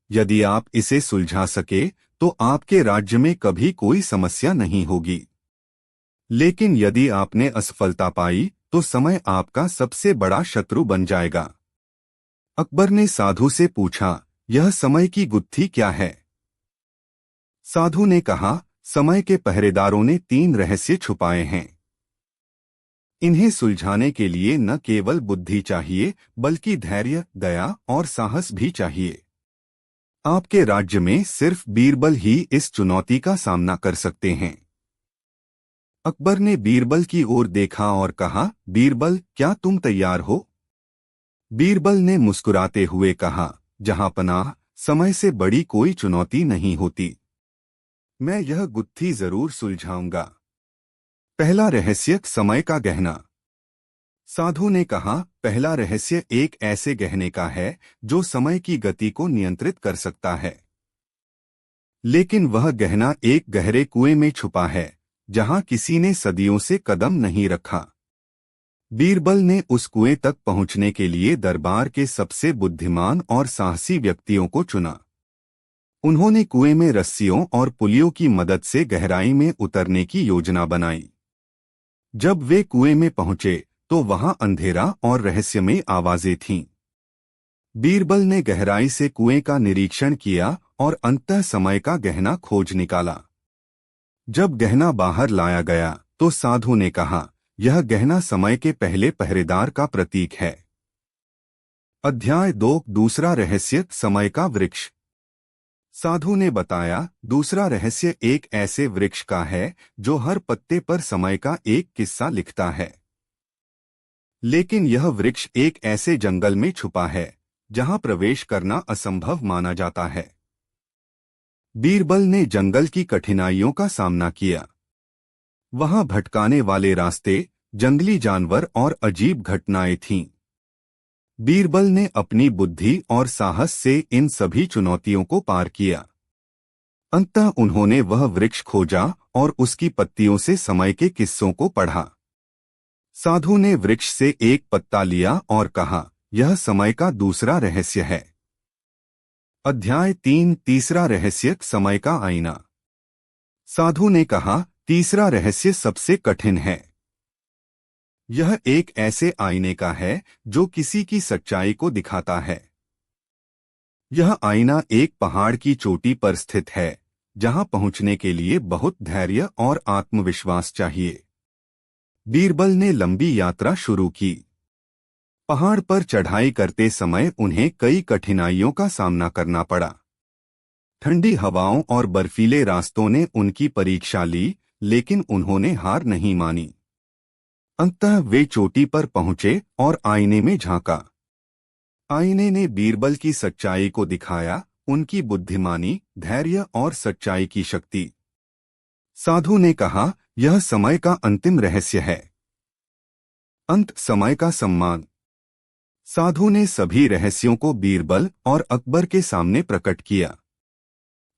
यदि आप इसे सुलझा सके तो आपके राज्य में कभी कोई समस्या नहीं होगी। लेकिन यदि आपने असफलता पाई तो समय आपका सबसे बड़ा शत्रु बन जाएगा। अकबर ने साधु से पूछा, यह समय की गुत्थी क्या है? साधु ने कहा, समय के पहरेदारों ने 3 रहस्य छुपाए हैं। इन्हें सुलझाने के लिए न केवल बुद्धि चाहिए, बल्कि धैर्य, दया और साहस भी चाहिए। आपके राज्य में सिर्फ बीरबल ही इस चुनौती का सामना कर सकते हैं। अकबर ने बीरबल की ओर देखा और कहा, बीरबल, क्या तुम तैयार हो? बीरबल ने मुस्कुराते हुए कहा, जहां पनाह, समय से बड़ी कोई चुनौती नहीं होती। मैं यह गुत्थी जरूर सुलझाऊंगा। पहला रहस्य, समय का गहना। साधु ने कहा, पहला रहस्य एक ऐसे गहने का है जो समय की गति को नियंत्रित कर सकता है। लेकिन वह गहना एक गहरे कुएं में छुपा है, जहां किसी ने सदियों से कदम नहीं रखा। बीरबल ने उस कुएं तक पहुंचने के लिए दरबार के सबसे बुद्धिमान और साहसी व्यक्तियों को चुना। उन्होंने कुएं में रस्सियों और पुलियों की मदद से गहराई में उतरने की योजना बनाई। जब वे कुएं में पहुंचे तो वहां अंधेरा और रहस्यमयी आवाजें थीं। बीरबल ने गहराई से कुएं का निरीक्षण किया और अंततः समय का गहना खोज निकाला। जब गहना बाहर लाया गया तो साधु ने कहा, यह गहना समय के पहले पहरेदार का प्रतीक है। अध्याय 2, दूसरा रहस्य, समय का वृक्ष। साधु ने बताया, दूसरा रहस्य एक ऐसे वृक्ष का है जो हर पत्ते पर समय का एक किस्सा लिखता है। लेकिन यह वृक्ष एक ऐसे जंगल में छुपा है जहां प्रवेश करना असंभव माना जाता है। बीरबल ने जंगल की कठिनाइयों का सामना किया। वहां भटकाने वाले रास्ते, जंगली जानवर और अजीब घटनाएं थीं। बीरबल ने अपनी बुद्धि और साहस से इन सभी चुनौतियों को पार किया। अंततः उन्होंने वह वृक्ष खोजा और उसकी पत्तियों से समय के किस्सों को पढ़ा। साधु ने वृक्ष से एक पत्ता लिया और कहा, यह समय का दूसरा रहस्य है। अध्याय 3, तीसरा रहस्य, समय का आईना। साधु ने कहा, तीसरा रहस्य सबसे कठिन है। यह एक ऐसे आईने का है जो किसी की सच्चाई को दिखाता है। यह आईना एक पहाड़ की चोटी पर स्थित है, जहां पहुंचने के लिए बहुत धैर्य और आत्मविश्वास चाहिए। बीरबल ने लंबी यात्रा शुरू की। पहाड़ पर चढ़ाई करते समय उन्हें कई कठिनाइयों का सामना करना पड़ा। ठंडी हवाओं और बर्फीले रास्तों ने उनकी परीक्षा ली, लेकिन उन्होंने हार नहीं मानी। अंततः वे चोटी पर पहुंचे और आईने में झांका। आईने ने बीरबल की सच्चाई को दिखाया, उनकी बुद्धिमानी, धैर्य और सच्चाई की शक्ति। साधु ने कहा, यह समय का अंतिम रहस्य है। अंत समय का सम्मान। साधु ने सभी रहस्यों को बीरबल और अकबर के सामने प्रकट किया।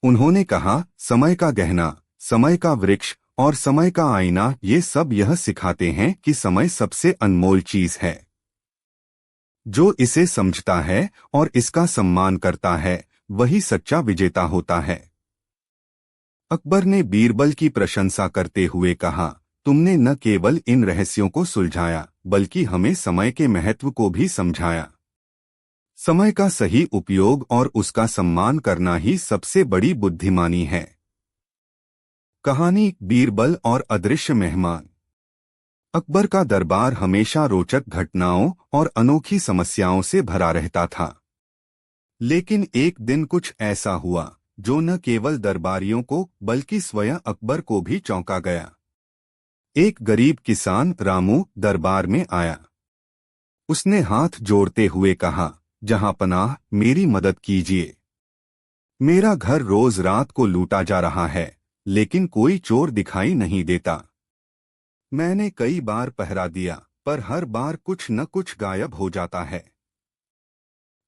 उन्होंने कहा, समय का गहना, समय का वृक्ष और समय का आईना, ये सब यह सिखाते हैं कि समय सबसे अनमोल चीज है। जो इसे समझता है और इसका सम्मान करता है, वही सच्चा विजेता होता है। अकबर ने बीरबल की प्रशंसा करते हुए कहा, तुमने न केवल इन रहस्यों को सुलझाया, बल्कि हमें समय के महत्व को भी समझाया। समय का सही उपयोग और उसका सम्मान करना ही सबसे बड़ी बुद्धिमानी है। कहानी, बीरबल और अदृश्य मेहमान। अकबर का दरबार हमेशा रोचक घटनाओं और अनोखी समस्याओं से भरा रहता था। लेकिन एक दिन कुछ ऐसा हुआ जो न केवल दरबारियों को बल्कि स्वयं अकबर को भी चौंका गया। एक गरीब किसान रामू दरबार में आया। उसने हाथ जोड़ते हुए कहा, जहांपनाह, मेरी मदद कीजिए। मेरा घर रोज रात को लूटा जा रहा है, लेकिन कोई चोर दिखाई नहीं देता। मैंने कई बार पहरा दिया, पर हर बार कुछ न कुछ गायब हो जाता है।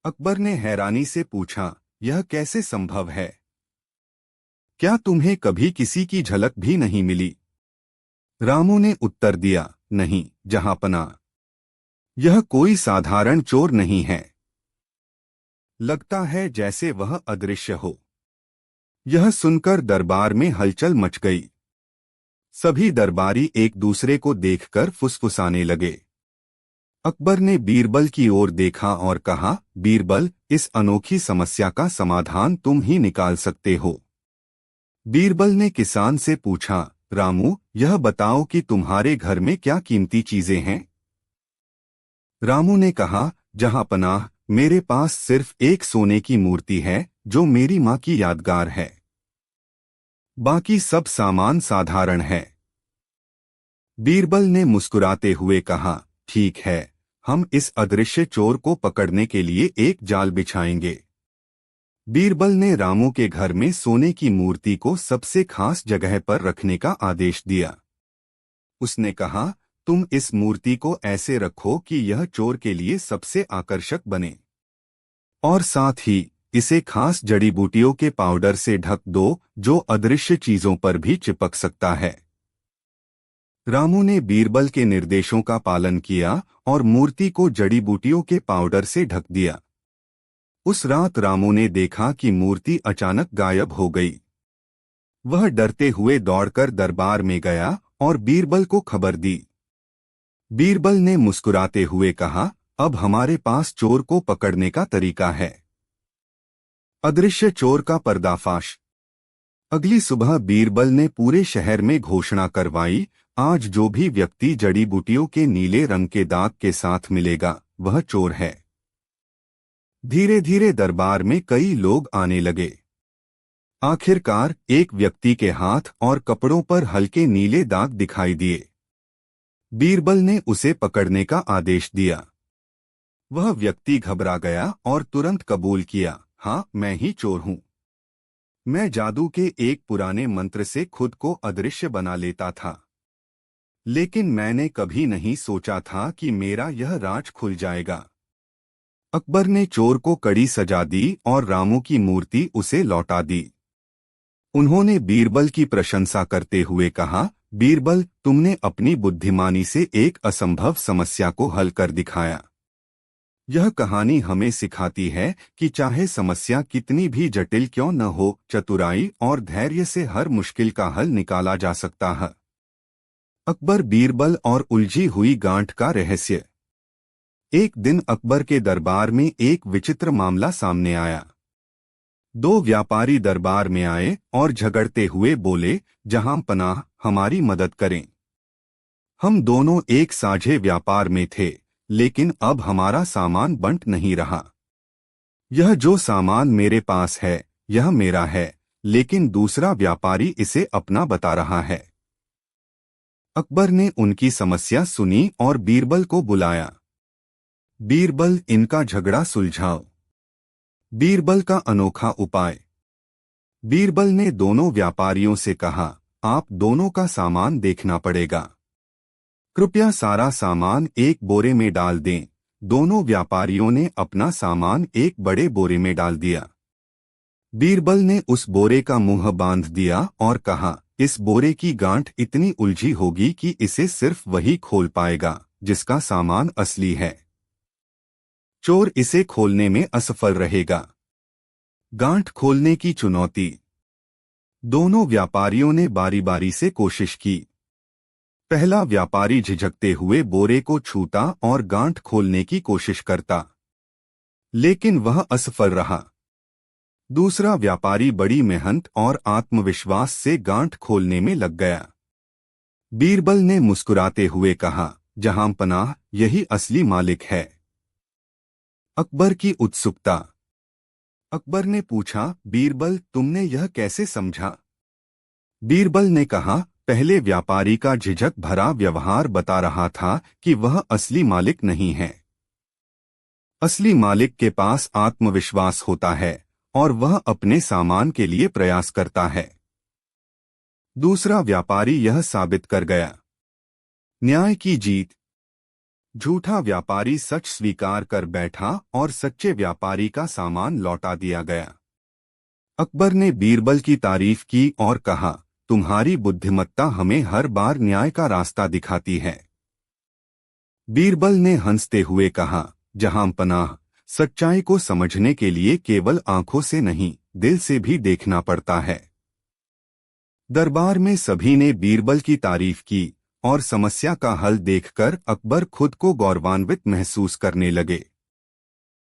अकबर ने हैरानी से पूछा, यह कैसे संभव है? क्या तुम्हें कभी किसी की झलक भी नहीं मिली? रामू ने उत्तर दिया, नहीं जहांपनाह, यह कोई साधारण चोर नहीं है। लगता है जैसे वह अदृश्य हो। यह सुनकर दरबार में हलचल मच गई। सभी दरबारी एक दूसरे को देखकर फुसफुसाने लगे। अकबर ने बीरबल की ओर देखा और कहा, बीरबल, इस अनोखी समस्या का समाधान तुम ही निकाल सकते हो। बीरबल ने किसान से पूछा, रामू, यह बताओ कि तुम्हारे घर में क्या कीमती चीजें हैं? रामू ने कहा, जहांपनाह, मेरे पास सिर्फ एक सोने की मूर्ति है जो मेरी मां की यादगार है। बाकी सब सामान साधारण है। बीरबल ने मुस्कुराते हुए कहा, ठीक है, हम इस अदृश्य चोर को पकड़ने के लिए एक जाल बिछाएंगे। बीरबल ने रामू के घर में सोने की मूर्ति को सबसे खास जगह पर रखने का आदेश दिया। उसने कहा, तुम इस मूर्ति को ऐसे रखो कि यह चोर के लिए सबसे आकर्षक बने, और साथ ही इसे खास जड़ी बूटियों के पाउडर से ढक दो जो अदृश्य चीजों पर भी चिपक सकता है। रामू ने बीरबल के निर्देशों का पालन किया और मूर्ति को जड़ी बूटियों के पाउडर से ढक दिया। उस रात रामू ने देखा कि मूर्ति अचानक गायब हो गई। वह डरते हुए दौड़कर दरबार में गया और बीरबल को खबर दी। बीरबल ने मुस्कुराते हुए कहा, अब हमारे पास चोर को पकड़ने का तरीका है। अदृश्य चोर का पर्दाफाश। अगली सुबह बीरबल ने पूरे शहर में घोषणा करवाई, आज जो भी व्यक्ति जड़ी बूटियों के नीले रंग के दाग के साथ मिलेगा, वह चोर है। धीरे धीरे दरबार में कई लोग आने लगे। आखिरकार एक व्यक्ति के हाथ और कपड़ों पर हल्के नीले दाग दिखाई दिए। बीरबल ने उसे पकड़ने का आदेश दिया। वह व्यक्ति घबरा गया और तुरंत कबूल किया, हाँ, मैं ही चोर हूँ। मैं जादू के एक पुराने मंत्र से खुद को अदृश्य बना लेता था। लेकिन मैंने कभी नहीं सोचा था कि मेरा यह राज खुल जाएगा। अकबर ने चोर को कड़ी सजा दी और रामू की मूर्ति उसे लौटा दी। उन्होंने बीरबल की प्रशंसा करते हुए कहा, बीरबल, तुमने अपनी बुद्धिमानी से एक असंभव समस्या को हल कर दिखाया। यह कहानी हमें सिखाती है कि चाहे समस्या कितनी भी जटिल क्यों न हो, चतुराई और धैर्य से हर मुश्किल का हल निकाला जा सकता है। अकबर, बीरबल और उलझी हुई गांठ का रहस्य। एक दिन अकबर के दरबार में एक विचित्र मामला सामने आया। दो व्यापारी दरबार में आए और झगड़ते हुए बोले, जहांपनाह, हमारी मदद करें। हम दोनों एक साझे व्यापार में थे, लेकिन अब हमारा सामान बंट नहीं रहा। यह जो सामान मेरे पास है, यह मेरा है, लेकिन दूसरा व्यापारी इसे अपना बता रहा है। अकबर ने उनकी समस्या सुनी और बीरबल को बुलाया। बीरबल, इनका झगड़ा सुलझाओ। बीरबल का अनोखा उपाय। बीरबल ने दोनों व्यापारियों से कहा, आप दोनों का सामान देखना पड़ेगा। कृपया सारा सामान एक बोरे में डाल दें। दोनों व्यापारियों ने अपना सामान एक बड़े बोरे में डाल दिया। बीरबल ने उस बोरे का मुंह बांध दिया और कहा, इस बोरे की गांठ इतनी उलझी होगी कि इसे सिर्फ वही खोल पाएगा जिसका सामान असली है। चोर इसे खोलने में असफल रहेगा। गांठ खोलने की चुनौती। दोनों व्यापारियों ने बारी बारी से कोशिश की। पहला व्यापारी झिझकते हुए बोरे को छूता और गांठ खोलने की कोशिश करता, लेकिन वह असफल रहा। दूसरा व्यापारी बड़ी मेहनत और आत्मविश्वास से गांठ खोलने में लग गया। बीरबल ने मुस्कुराते हुए कहा, जहांपनाह, यही असली मालिक है। अकबर की उत्सुकता। अकबर ने पूछा, बीरबल, तुमने यह कैसे समझा? बीरबल ने कहा, पहले व्यापारी का झिझक भरा व्यवहार बता रहा था कि वह असली मालिक नहीं है। असली मालिक के पास आत्मविश्वास होता है और वह अपने सामान के लिए प्रयास करता है। दूसरा व्यापारी यह साबित कर गया। न्याय की जीत। झूठा व्यापारी सच स्वीकार कर बैठा और सच्चे व्यापारी का सामान लौटा दिया गया। अकबर ने बीरबल की तारीफ की और कहा, तुम्हारी बुद्धिमत्ता हमें हर बार न्याय का रास्ता दिखाती है। बीरबल ने हंसते हुए कहा, जहांपनाह, सच्चाई को समझने के लिए केवल आंखों से नहीं, दिल से भी देखना पड़ता है। दरबार में सभी ने बीरबल की तारीफ की और समस्या का हल देखकर अकबर खुद को गौरवान्वित महसूस करने लगे।